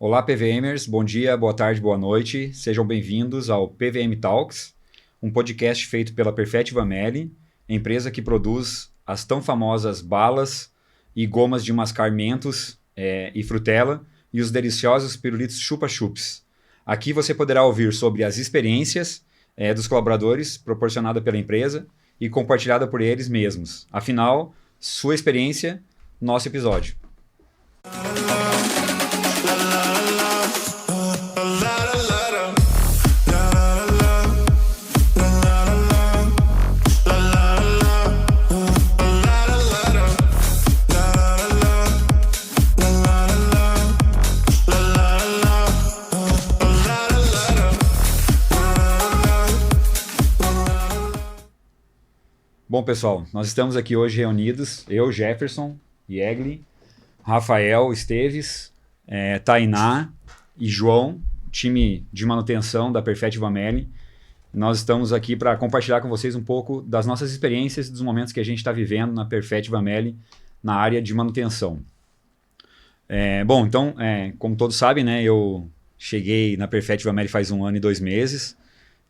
Olá, PVMers, bom dia, boa tarde, boa noite. Sejam bem-vindos ao PVM Talks, um podcast feito pela Perfectiva Meli, empresa que produz as tão famosas balas e gomas de mascar mentos e frutela e os deliciosos pirulitos chupa-chups. Aqui você poderá ouvir sobre as experiências dos colaboradores proporcionada pela empresa e compartilhada por eles mesmos. Afinal, sua experiência, nosso episódio. Bom, pessoal, nós estamos aqui hoje reunidos, eu, Jefferson, Yegli, Rafael Esteves, Tainá e João, time de manutenção da Perfectiva Meli. Nós estamos aqui para compartilhar com vocês um pouco das nossas experiências e dos momentos que a gente está vivendo na Perfectiva Meli na área de manutenção. Bom, então, como todos sabem, né, eu cheguei na Perfectiva Meli faz 1 ano e 2 meses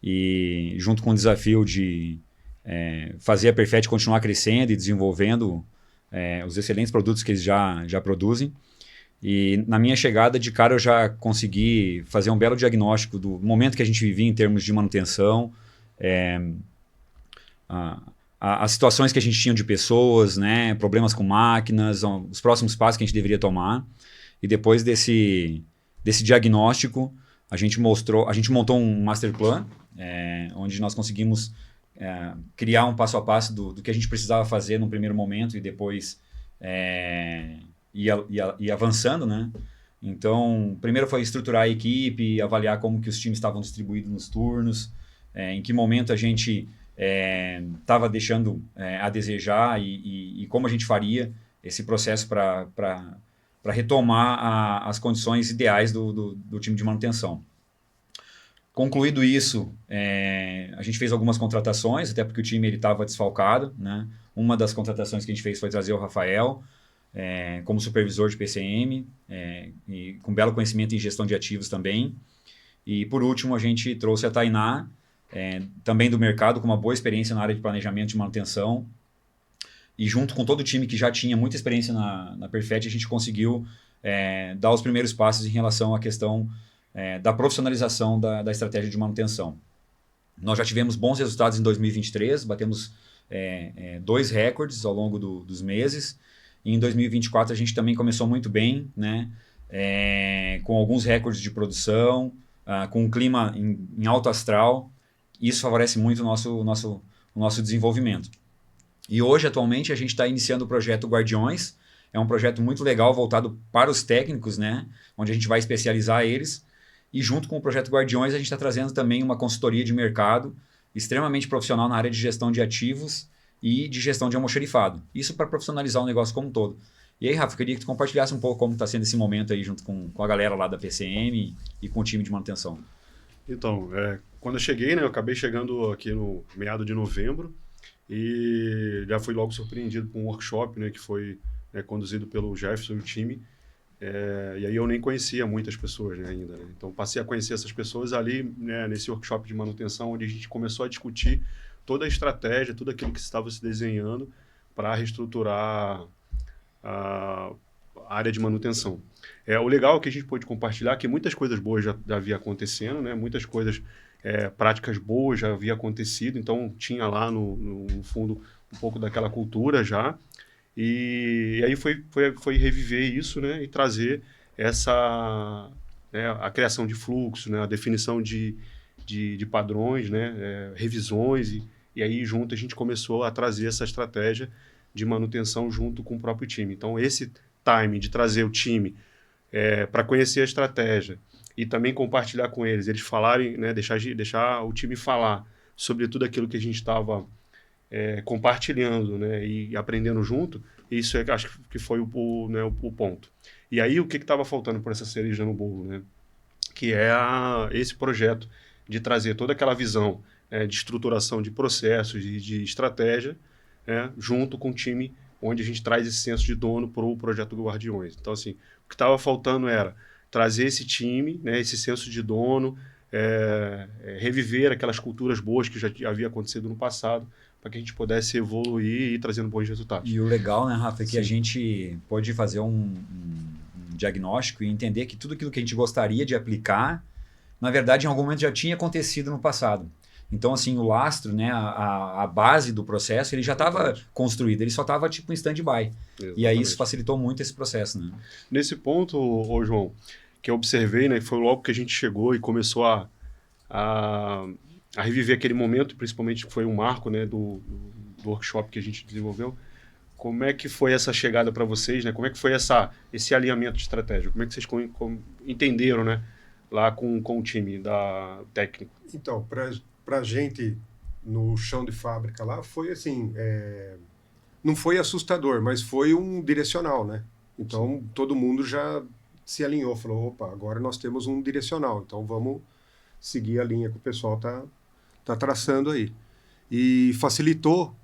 e junto com o desafio de fazer a Perfect continuar crescendo e desenvolvendo os excelentes produtos que eles já produzem. E na minha chegada, de cara, eu já consegui fazer um belo diagnóstico do momento que a gente vivia em termos de manutenção, as situações que a gente tinha de pessoas, né, problemas com máquinas, os próximos passos que a gente deveria tomar. E depois desse diagnóstico, a gente montou um master plan, onde nós conseguimos criar um passo a passo do que a gente precisava fazer num primeiro momento e depois ir avançando, né? Então, primeiro foi estruturar a equipe, avaliar como que os times estavam distribuídos nos turnos, em que momento a gente estava deixando a desejar e como a gente faria esse processo para retomar as condições ideais do time de manutenção. Concluído isso, a gente fez algumas contratações, até porque o time estava desfalcado, né? Uma das contratações que a gente fez foi trazer o Rafael como supervisor de PCM, e com belo conhecimento em gestão de ativos também. E por último, a gente trouxe a Tainá, também do mercado, com uma boa experiência na área de planejamento de manutenção. E junto com todo o time que já tinha muita experiência na Perfect, a gente conseguiu dar os primeiros passos em relação à questão da profissionalização da estratégia de manutenção. Nós já tivemos bons resultados em 2023, batemos 2 recordes ao longo dos meses. E em 2024 a gente também começou muito bem, né? Com alguns recordes de produção, com um clima em alto astral. Isso favorece muito o nosso desenvolvimento. E hoje, atualmente, a gente está iniciando o projeto Guardiões. É um projeto muito legal, voltado para os técnicos, né? Onde a gente vai especializar eles. E junto com o projeto Guardiões, a gente está trazendo também uma consultoria de mercado extremamente profissional na área de gestão de ativos e de gestão de almoxarifado. Isso para profissionalizar o negócio como um todo. E aí, Rafa, eu queria que tu compartilhasse um pouco como está sendo esse momento aí junto com a galera lá da PCM e com o time de manutenção. Então, quando eu cheguei, né, eu acabei chegando aqui no meado de novembro e já fui logo surpreendido com um workshop, né, que foi conduzido pelo Jefferson e o time. E aí eu nem conhecia muitas pessoas, né, ainda. Né? Então passei a conhecer essas pessoas ali, né, nesse workshop de manutenção, onde a gente começou a discutir toda a estratégia, tudo aquilo que estava se desenhando para reestruturar a área de manutenção. O legal é que a gente pôde compartilhar que muitas coisas boas já havia acontecendo, né? Muitas coisas, práticas boas já havia acontecido, então tinha lá no fundo um pouco daquela cultura já. E aí foi reviver isso, né, e trazer a criação de fluxo, né, a definição de padrões, né, revisões, e aí junto a gente começou a trazer essa estratégia de manutenção junto com o próprio time. Então esse time de trazer o time para conhecer a estratégia e também compartilhar com eles falarem, né, deixar o time falar sobre tudo aquilo que a gente estava compartilhando, né, e aprendendo junto, isso acho que foi o ponto. E aí o que estava faltando por essa cereja no bolo, né, que é esse projeto de trazer toda aquela visão de estruturação de processos e de estratégia, junto com o time, onde a gente traz esse senso de dono para o projeto do Guardiões. Então, assim, o que estava faltando era trazer esse time, né, esse senso de dono, reviver aquelas culturas boas que já havia acontecido no passado, para que a gente pudesse evoluir e ir trazendo bons resultados. E o legal, né, Rafa, é que Sim. a gente pode fazer um diagnóstico e entender que tudo aquilo que a gente gostaria de aplicar, na verdade, em algum momento já tinha acontecido no passado. Então, assim, o lastro, né, a base do processo, ele já estava construído, ele só estava tipo em stand-by. E aí isso facilitou muito esse processo, né? Nesse ponto, ô João, que eu observei, né, foi logo que a gente chegou e começou a reviver aquele momento, principalmente que foi um marco, né, do workshop que a gente desenvolveu. Como é que foi essa chegada para vocês, né? Como é que foi esse alinhamento de estratégia? Como é que vocês entenderam, né, lá com o time da técnico? Então, para a gente, no chão de fábrica lá, foi assim, não foi assustador, mas foi um direcional, né? Então, todo mundo já se alinhou, falou, opa, agora nós temos um direcional, então vamos seguir a linha que o pessoal tá traçando aí. E facilitou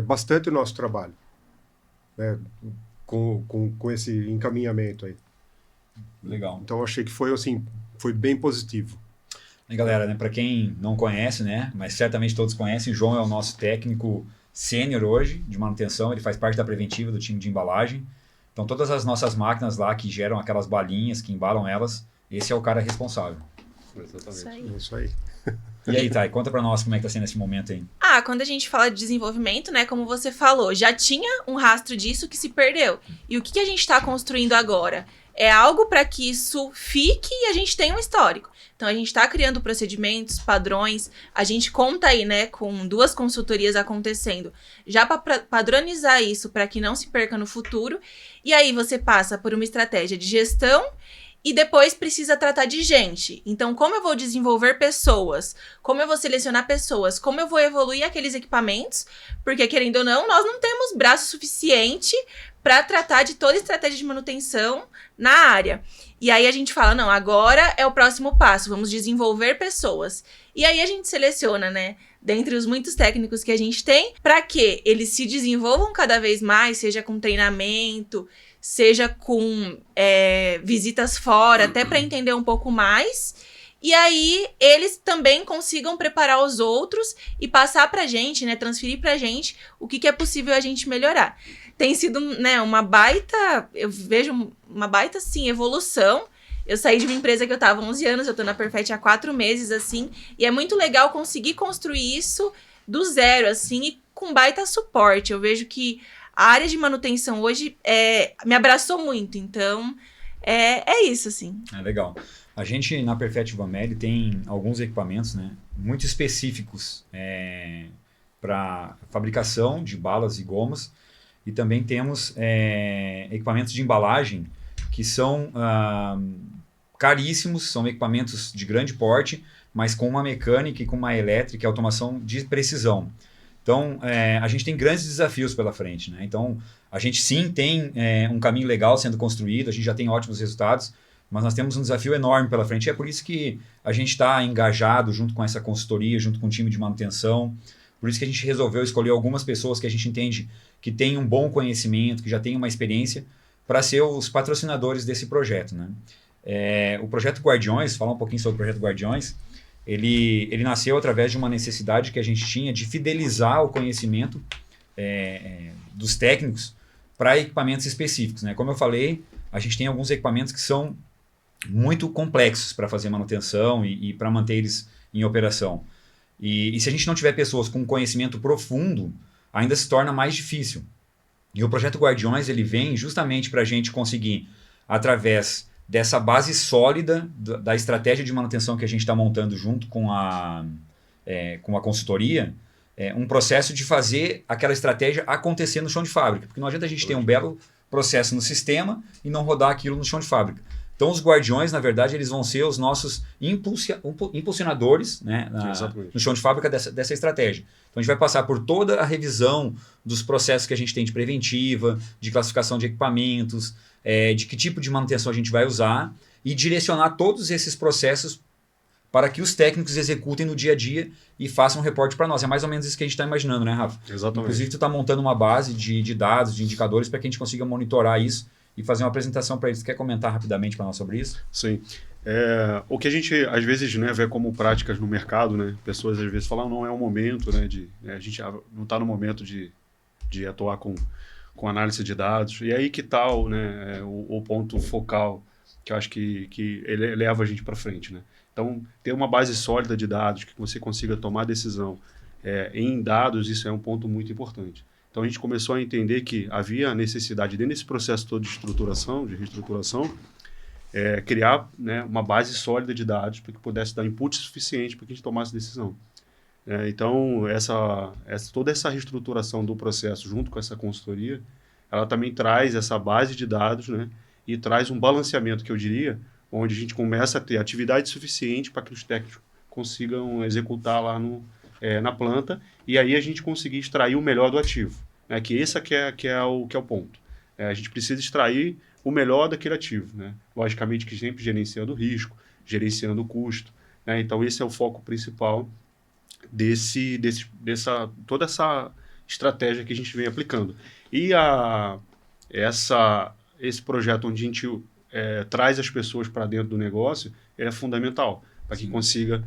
bastante o nosso trabalho, né? Com esse encaminhamento aí. Legal. Então, achei que foi, assim, foi bem positivo. E galera, né, para quem não conhece, né, mas certamente todos conhecem, o João é o nosso técnico sênior hoje de manutenção, ele faz parte da preventiva do time de embalagem. Então todas as nossas máquinas lá que geram aquelas balinhas, que embalam elas, esse é o cara responsável. Exatamente. Isso aí. E aí, Thay, conta para nós como é que tá sendo esse momento aí. Quando a gente fala de desenvolvimento, né, como você falou, já tinha um rastro disso que se perdeu. E o que a gente está construindo agora? É algo para que isso fique e a gente tenha um histórico. Então, a gente está criando procedimentos, padrões, a gente conta aí, né, com 2 consultorias acontecendo, já para padronizar isso, para que não se perca no futuro. E aí você passa por uma estratégia de gestão e depois precisa tratar de gente. Então, como eu vou desenvolver pessoas? Como eu vou selecionar pessoas? Como eu vou evoluir aqueles equipamentos? Porque, querendo ou não, nós não temos braço suficiente para tratar de toda a estratégia de manutenção na área. E aí a gente fala, não, agora é o próximo passo, vamos desenvolver pessoas. E aí a gente seleciona, né, dentre os muitos técnicos que a gente tem, para que eles se desenvolvam cada vez mais, seja com treinamento, seja com visitas fora, até para entender um pouco mais. E aí eles também consigam preparar os outros e passar pra gente, né, transferir pra gente o que é possível a gente melhorar. Tem sido, né, uma baita, eu vejo uma baita, sim, evolução. Eu saí de uma empresa que eu estava há 11 anos, eu tô na Perfect há 4 meses, assim, e é muito legal conseguir construir isso do zero, assim, e com baita suporte. Eu vejo que a área de manutenção hoje me abraçou muito, então é isso, assim. É legal. A gente, na Perfect Vamed, tem alguns equipamentos, né, muito específicos para fabricação de balas e gomas, e também temos equipamentos de embalagem que são caríssimos, são equipamentos de grande porte, mas com uma mecânica e com uma elétrica e automação de precisão. Então, a gente tem grandes desafios pela frente, né? Então, a gente sim tem um caminho legal sendo construído, a gente já tem ótimos resultados, mas nós temos um desafio enorme pela frente. E é por isso que a gente está engajado junto com essa consultoria, junto com o time de manutenção. Por isso que a gente resolveu escolher algumas pessoas que a gente entende que têm um bom conhecimento, que já têm uma experiência, para ser os patrocinadores desse projeto, né? O projeto Guardiões, falar um pouquinho sobre o projeto Guardiões, ele nasceu através de uma necessidade que a gente tinha de fidelizar o conhecimento dos técnicos para equipamentos específicos, né? Como eu falei, a gente tem alguns equipamentos que são muito complexos para fazer manutenção e para manter eles em operação. E se a gente não tiver pessoas com conhecimento profundo, ainda se torna mais difícil. E o projeto Guardiões ele vem justamente para a gente conseguir, através dessa base sólida da estratégia de manutenção que a gente está montando junto com a consultoria, um processo de fazer aquela estratégia acontecer no chão de fábrica. Porque não adianta a gente ter um belo processo no sistema e não rodar aquilo no chão de fábrica. Então, os guardiões, na verdade, eles vão ser os nossos impulsionadores, né, no chão de fábrica dessa estratégia. Então, a gente vai passar por toda a revisão dos processos que a gente tem de preventiva, de classificação de equipamentos, de que tipo de manutenção a gente vai usar e direcionar todos esses processos para que os técnicos executem no dia a dia e façam um reporte para nós. É mais ou menos isso que a gente está imaginando, né, Rafa? Exatamente. Inclusive, tu está montando uma base de dados, de indicadores para que a gente consiga monitorar isso e fazer uma apresentação para eles. Quer comentar rapidamente para nós sobre isso? Sim. O que a gente, às vezes, né, vê como práticas no mercado, né? Pessoas, às vezes, falam, não é o momento, né? A gente não está no momento de atuar com análise de dados. E aí que tal, né, o ponto focal que eu acho que ele leva a gente para frente, né? Então, ter uma base sólida de dados, que você consiga tomar decisão em dados, isso é um ponto muito importante. Então, a gente começou a entender que havia necessidade, dentro desse processo todo de reestruturação, criar, né, uma base sólida de dados para que pudesse dar input suficiente para que a gente tomasse decisão. Então, toda essa reestruturação do processo junto com essa consultoria, ela também traz essa base de dados, né, e traz um balanceamento, que eu diria, onde a gente começa a ter atividade suficiente para que os técnicos consigam executar lá na planta, e aí a gente conseguir extrair o melhor do ativo, né, que esse que é o ponto. A gente precisa extrair o melhor daquele ativo, né? Logicamente que sempre gerenciando o risco, gerenciando o custo, né? Então esse é o foco principal toda essa estratégia que a gente vem aplicando. E esse projeto onde a gente traz as pessoas para dentro do negócio é fundamental para que consiga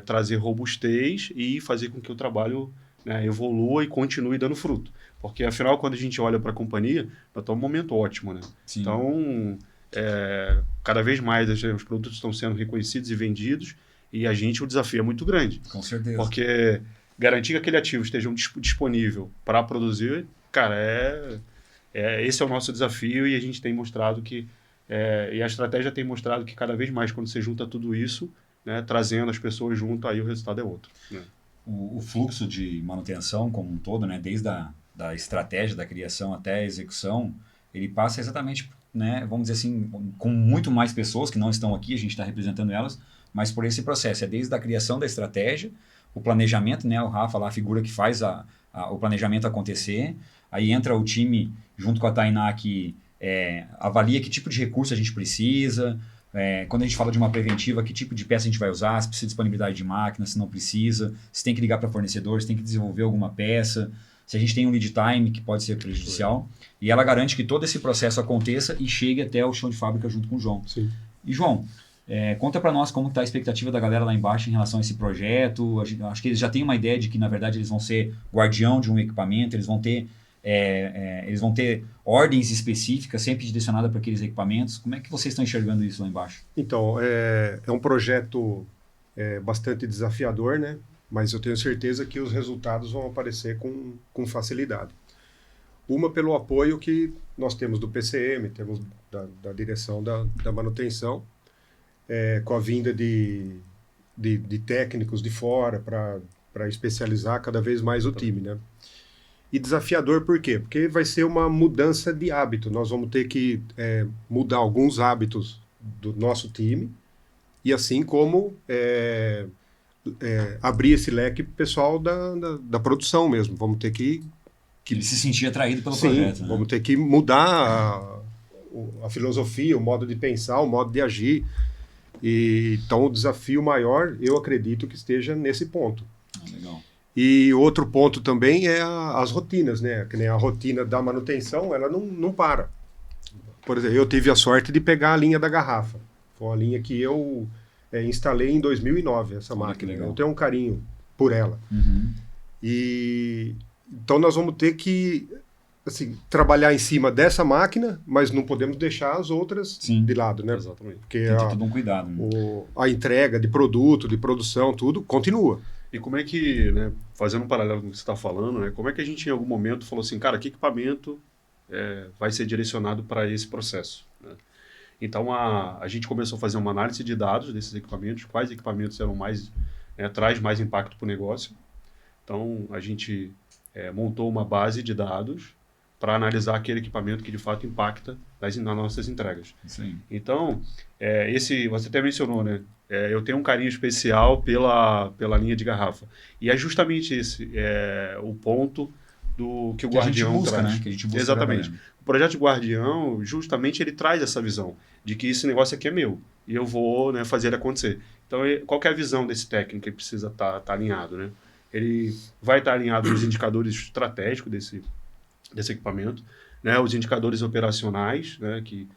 trazer robustez e fazer com que o trabalho, né, evolua e continue dando fruto. Porque, afinal, quando a gente olha para a companhia, nós estamos num momento ótimo, né? Sim. Então, cada vez mais os produtos estão sendo reconhecidos e vendidos, e o desafio é muito grande. Com certeza. Porque garantir que aquele ativo esteja disponível para produzir, cara, esse é o nosso desafio, e a gente tem mostrado que, e a estratégia tem mostrado que cada vez mais, quando você junta tudo isso, né, trazendo as pessoas junto, aí o resultado é outro. Né? O fluxo de manutenção como um todo, né, desde da estratégia, da criação até a execução, ele passa exatamente, né, vamos dizer assim, com muito mais pessoas que não estão aqui, a gente está representando elas, mas por esse processo. É desde a criação da estratégia, o planejamento, né, o Rafa lá, a figura que faz o planejamento acontecer, aí entra o time junto com a Tainá que avalia que tipo de recurso a gente precisa, quando a gente fala de uma preventiva, que tipo de peça a gente vai usar, se precisa de disponibilidade de máquina, se não precisa, se tem que ligar para fornecedor, se tem que desenvolver alguma peça, se a gente tem um lead time que pode ser prejudicial, e ela garante que todo esse processo aconteça e chegue até o chão de fábrica junto com o João. Sim. E João, conta para nós como está a expectativa da galera lá embaixo em relação a esse projeto. Acho que eles já têm uma ideia de que, na verdade, eles vão ser guardião de um equipamento, eles vão ter ordens específicas sempre direcionadas para aqueles equipamentos. Como é que vocês estão enxergando isso lá embaixo? Então, é um projeto bastante desafiador, né? Mas eu tenho certeza que os resultados vão aparecer com facilidade. Uma pelo apoio que nós temos do PCM, temos da direção da manutenção, com a vinda de técnicos de fora para especializar cada vez mais o time, né? E desafiador por quê? Porque vai ser uma mudança de hábito. Nós vamos ter que mudar alguns hábitos do nosso time e assim como abrir esse leque para o pessoal da produção mesmo. Vamos ter que ele se sentir atraído pelo sim, projeto. Né? Vamos ter que mudar a filosofia, o modo de pensar, o modo de agir. Então o desafio maior, eu acredito que esteja nesse ponto. Legal. E outro ponto também é as rotinas, né? Que nem a rotina da manutenção, ela não para. Por exemplo, eu tive a sorte de pegar a linha da garrafa. Foi uma linha que eu instalei em 2009, essa máquina. Eu tenho um carinho por ela. Uhum. Então nós vamos ter que trabalhar em cima dessa máquina, mas não podemos deixar as outras de lado, né? Exatamente. Porque tem que ter todo um cuidado. Né? A entrega de produto, de produção, tudo continua. E como é que, né, fazendo um paralelo com o que você está falando, né, como é que a gente em algum momento falou assim, cara, que equipamento vai ser direcionado para esse processo? Né? Então a gente começou a fazer uma análise de dados desses equipamentos, quais equipamentos eram traz mais impacto para o negócio. Então a gente montou uma base de dados para analisar aquele equipamento que de fato impacta nas nossas entregas. Sim. Então, você até mencionou, né? Eu tenho um carinho especial pela linha de garrafa. E é justamente esse o ponto que o Guardião a gente busca, traz. né? Que a gente busca. Exatamente. O projeto Guardião, justamente, ele traz essa visão de que esse negócio aqui é meu e eu vou, né, fazer ele acontecer. Então, qual que é a visão desse técnico? Ele precisa estar alinhado, né? Ele vai estar alinhado nos indicadores estratégicos desse equipamento, né, os indicadores operacionais, né, que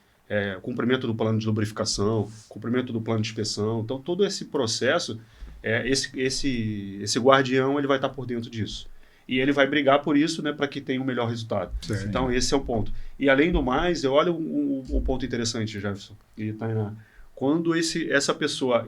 cumprimento do plano de lubrificação, cumprimento do plano de inspeção. Então, todo esse processo, esse guardião, ele vai estar por dentro disso. E ele vai brigar por isso, né, para que tenha um melhor resultado. Certo. Então, esse é o ponto. E, além do mais, eu olho um ponto interessante, Jefferson e Tainá. Quando essa pessoa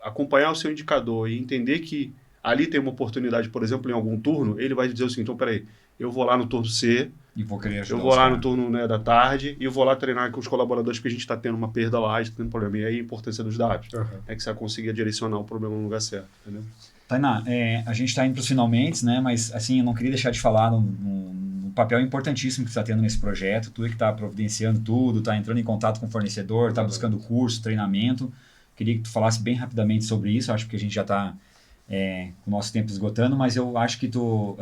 acompanhar o seu indicador e entender que ali tem uma oportunidade, por exemplo, em algum turno, ele vai dizer o seguinte: então, peraí, eu vou lá no turno C, E vou querer ajudar eu vou os lá caras. no turno, né, da tarde, e eu vou lá treinar com os colaboradores, porque a gente está tendo uma perda lá, a gente está tendo problema. E aí a importância dos dados. Aham. É que você vai conseguir direcionar o problema no lugar certo, entendeu? Tainá, a gente está indo para os finalmente, né? Mas assim, eu não queria deixar de falar no papel importantíssimo que você está tendo nesse projeto. Tu é que está providenciando tudo, está entrando em contato com o fornecedor, está buscando curso, treinamento. Queria que tu falasse bem rapidamente sobre isso. Acho que a gente já está com o nosso tempo esgotando, mas eu acho que tu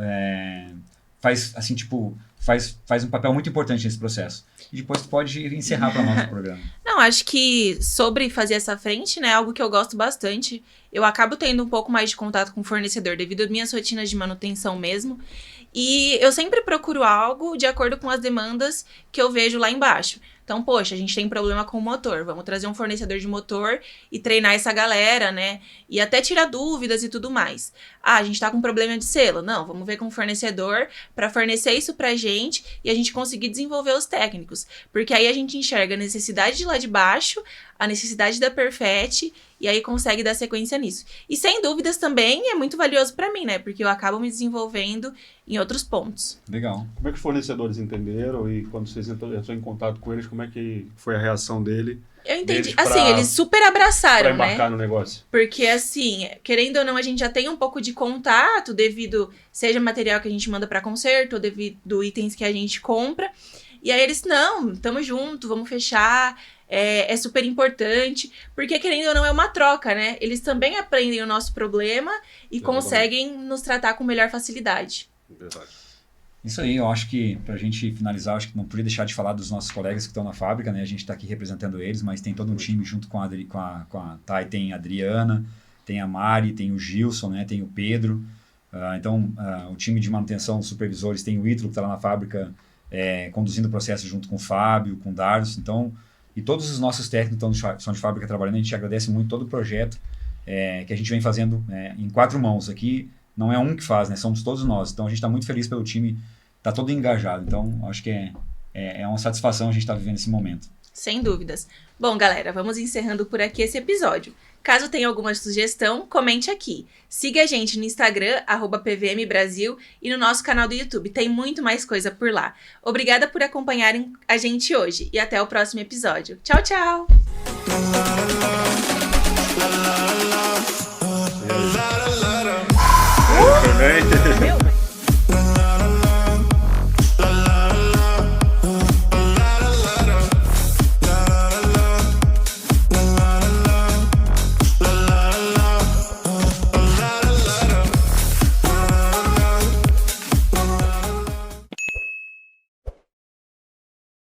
faz assim, tipo, faz um papel muito importante nesse processo. E depois tu pode encerrar para nós o programa. Não, acho que sobre fazer essa frente, né, algo que eu gosto bastante. Eu acabo tendo um pouco mais de contato com o fornecedor devido às minhas rotinas de manutenção mesmo. E eu sempre procuro algo de acordo com as demandas que eu vejo lá embaixo. Então, poxa, a gente tem problema com o motor. Vamos trazer um fornecedor de motor e treinar essa galera, né? E até tirar dúvidas e tudo mais. Ah, a gente tá com problema de selo. Não, vamos ver com o fornecedor para fornecer isso pra gente e a gente conseguir desenvolver os técnicos. Porque aí a gente enxerga a necessidade de lá de baixo, a necessidade da Perfet e aí consegue dar sequência nisso. E sem dúvidas também é muito valioso para mim, né? Porque eu acabo me desenvolvendo em outros pontos. Legal. Como é que os fornecedores entenderam e quando vocês entrou em contato com eles, como é que foi a reação dele Eu entendi. Deles pra- Assim, eles super para abraçaram, né? embarcar no negócio? Porque, assim, querendo ou não, a gente já tem um pouco de contato devido, seja material que a gente manda para conserto, ou devido itens que a gente compra. E aí eles, não, tamo junto, vamos fechar, é super importante. Porque, querendo ou não, é uma troca, né? Eles também aprendem o nosso problema e Exatamente. conseguem nos tratar com melhor facilidade. Verdade. Isso aí, eu acho que pra gente finalizar, acho que não podia deixar de falar dos nossos colegas que estão na fábrica, né? A gente tá aqui representando eles, mas tem todo um time junto com a Thay, tem a Adriana, tem a Mari, tem o Gilson, né? Tem o Pedro. O time de manutenção, os supervisores, tem o Ítalo que está lá na fábrica conduzindo o processo junto com o Fábio, com o Dardos. Então, e todos os nossos técnicos que estão de fábrica trabalhando, a gente agradece muito todo o projeto que a gente vem fazendo em 4 mãos. Aqui não é um que faz, né? Somos todos nós. Então, a gente está muito feliz pelo time, está todo engajado. Então, acho que é uma satisfação a gente estar vivendo esse momento. Sem dúvidas. Bom, galera, vamos encerrando por aqui esse episódio. Caso tenha alguma sugestão, comente aqui. Siga a gente no Instagram, @PVMBrasil, e no nosso canal do YouTube. Tem muito mais coisa por lá. Obrigada por acompanharem a gente hoje e até o próximo episódio. Tchau, tchau! Também